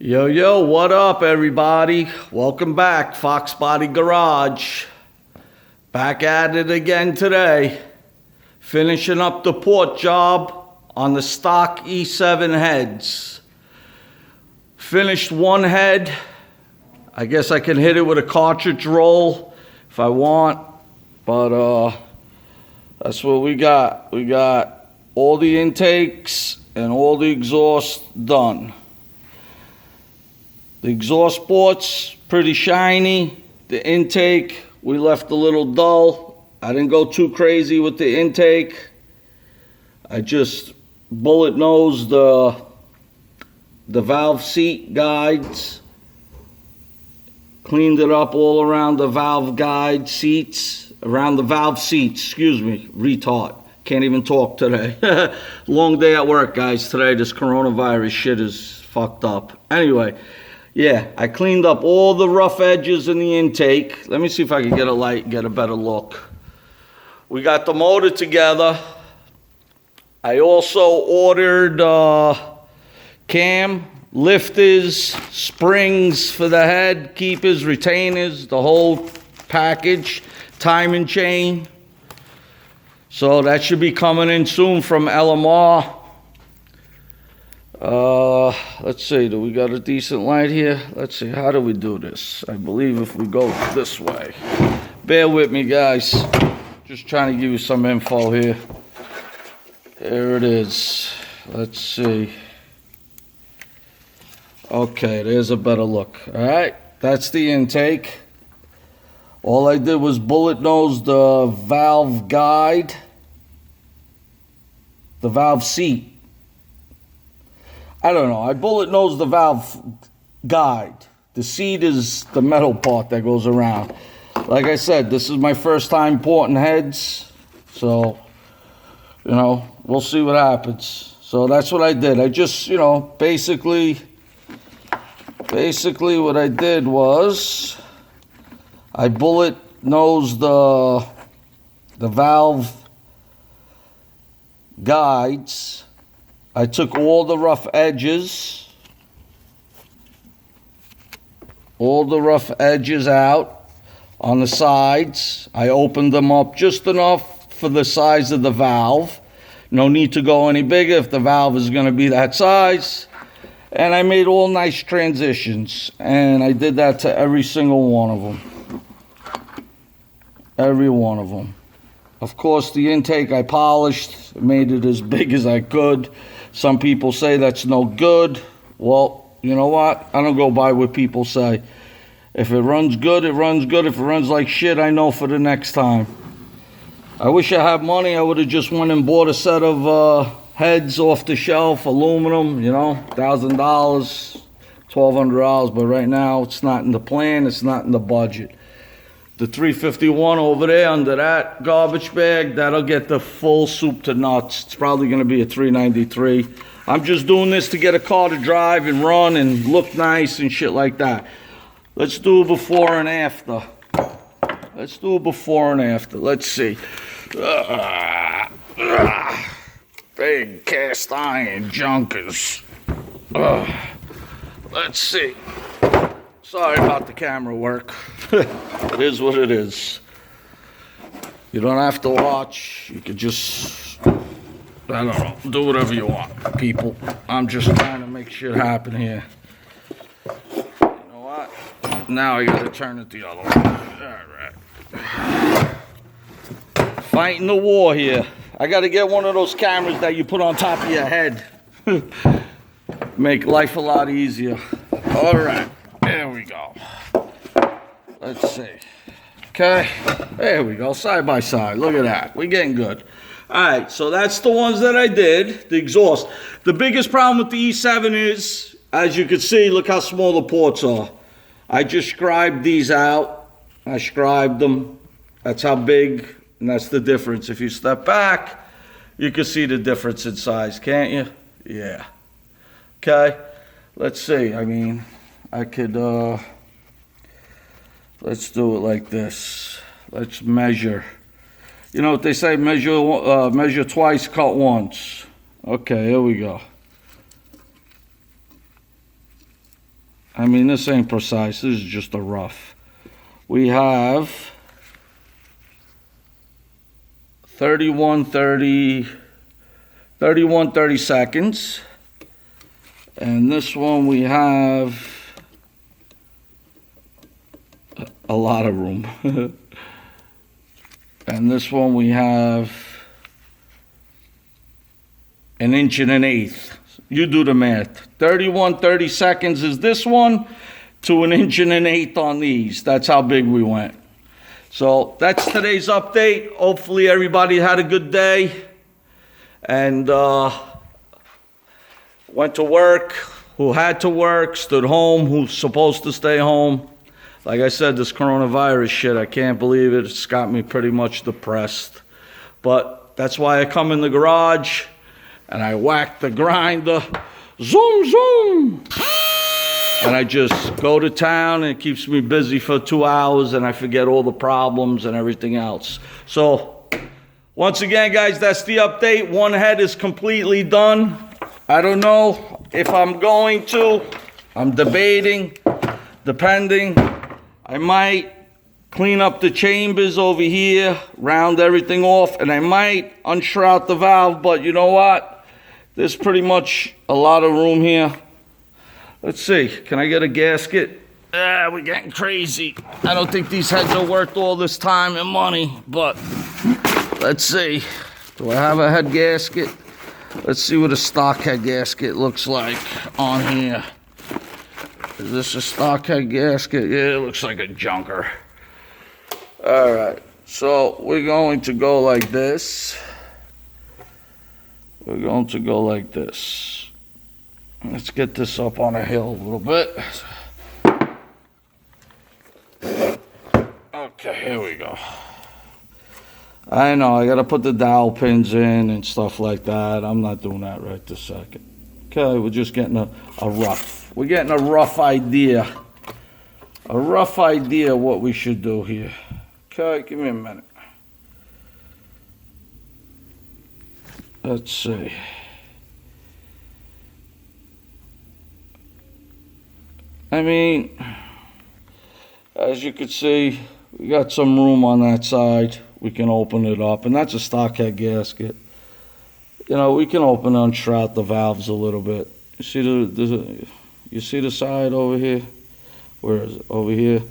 Yo, yo, what up, everybody? Welcome back, Fox Body Garage. Back at it again today. Finishing up the port job on the stock E7 heads. Finished one head. I guess I can hit it with a cartridge roll if I want. But that's what we got. We got all the intakes and all the exhaust done. The exhaust port's pretty shiny. The intake, we left a little dull. I didn't go too crazy with the intake. I just bullet nosed the valve seat guides. Cleaned it up all around the valve guide seats. Around the valve seats, excuse me, retard. Can't even talk today. Long day at work, guys, today. This coronavirus shit is fucked up. Anyway. Yeah, I cleaned up all the rough edges in the intake. Let me see if I can get a light, get a better look. We got the motor together. I also ordered cam, lifters, springs for the head, keepers, retainers, the whole package, timing chain. So that should be coming in soon from LMR. Let's see, do we got a decent light here? Let's see, how do we do this? I believe if we go this way. Bear with me, guys. Just trying to give you some info here. Here it is. Let's see. Okay, there's a better look. All right, that's the intake. All I did was bullet nose the valve guide, the valve seat. I don't know. I bullet nosed the valve guide. The seat is the metal part that goes around. Like I said, this is my first time porting heads. So, we'll see what happens. So that's what I did. I just, basically what I did was I bullet nosed the valve guides. I took all the rough edges out on the sides. I opened them up just enough for the size of the valve. No need to go any bigger if the valve is going to be that size. And I made all nice transitions. And I did that to every single one of them. Every one of them. Of course, the intake I polished, made it as big as I could. Some people say that's no good. Well, you know what? I don't go by what people say. If it runs good, it runs good. If it runs like shit, I know for the next time. I wish I had money. I would have just went and bought a set of heads off the shelf, aluminum, $1,000, $1,200. But right now, it's not in the plan. It's not in the budget. The 351 over there under that garbage bag, that'll get the full soup to nuts. It's probably going to be a 393. I'm just doing this to get a car to drive and run and look nice and shit like that. Let's do a before and after. Let's do a before and after. Let's see. Big cast iron junkers. Let's see. Sorry about the camera work. It is what it is. You don't have to watch. You could just, I don't know, do whatever you want, people. I'm just trying to make shit happen here. You know what? Now I gotta turn it the other way. Alright. Fighting the war here. I gotta get one of those cameras that you put on top of your head. Make life a lot easier. Alright. There we go. Let's see. Okay. There we go. Side by side. Look at that. We're getting good. All right. So that's the ones that I did. The exhaust. The biggest problem with the E7 is, as you can see, look how small the ports are. I just scribed these out. I scribed them. That's how big, and that's the difference. If you step back, you can see the difference in size, can't you? Yeah. Okay. Let's see. I mean, I could, let's do it like this. Let's measure. You know what they say, measure twice, cut once. Okay, here we go. I mean, this ain't precise. This is just a rough. We have 31 30 seconds. And this one we have a lot of room. And this one we have 1 inch and 1/8. You do the math. 30 seconds is this one to 1 inch and 1/8 on these. That's how big we went. So that's today's update. Hopefully everybody had a good day and went to work, who had to work, stood home, who's supposed to stay home. Like I said, this coronavirus shit, I can't believe it. It's got me pretty much depressed. But that's why I come in the garage and I whack the grinder, zoom, zoom. And I just go to town and it keeps me busy for 2 hours and I forget all the problems and everything else. So, once again, guys, that's the update. One head is completely done. I don't know if I'm going to. I'm debating, depending. I might clean up the chambers over here, round everything off, and I might unshroud the valve, but you know what? There's pretty much a lot of room here. Let's see, can I get a gasket? We're getting crazy. I don't think these heads are worth all this time and money, but let's see. Do I have a head gasket? Let's see what a stock head gasket looks like on here. Is this a stock head gasket? Yeah, it looks like a junker. All right, so we're going to go like this. We're going to go like this. Let's get this up on a hill a little bit. Okay, here we go. I know, I gotta put the dowel pins in and stuff like that. I'm not doing that right this second. Okay, we're just getting a rough. We're getting a rough idea. A rough idea what we should do here. Okay, give me a minute. Let's see. I mean, as you can see, we got some room on that side. We can open it up, and that's a stock head gasket. You know, we can open and unshroud the valves a little bit. You see you see the side over here? Where is it? Over here.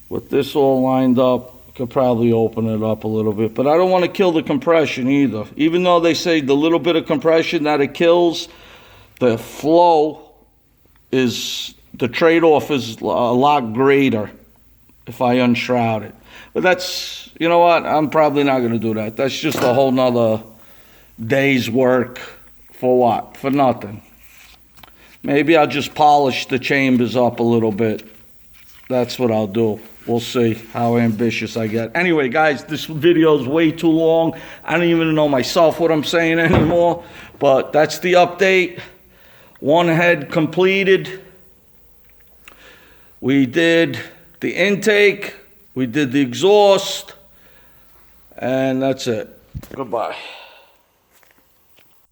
With this all lined up, could probably open it up a little bit. But I don't want to kill the compression either. Even though they say the little bit of compression that it kills, the flow is, the trade-off is a lot greater if I unshroud it. But that's, you know what? I'm probably not going to do that. That's just a whole nother day's work for what? For nothing. Maybe I'll just polish the chambers up a little bit. That's what I'll do. We'll see how ambitious I get. Anyway, guys, this video is way too long. I don't even know myself what I'm saying anymore. But that's the update. One head completed. We did the intake. We did the exhaust. And that's it. Goodbye.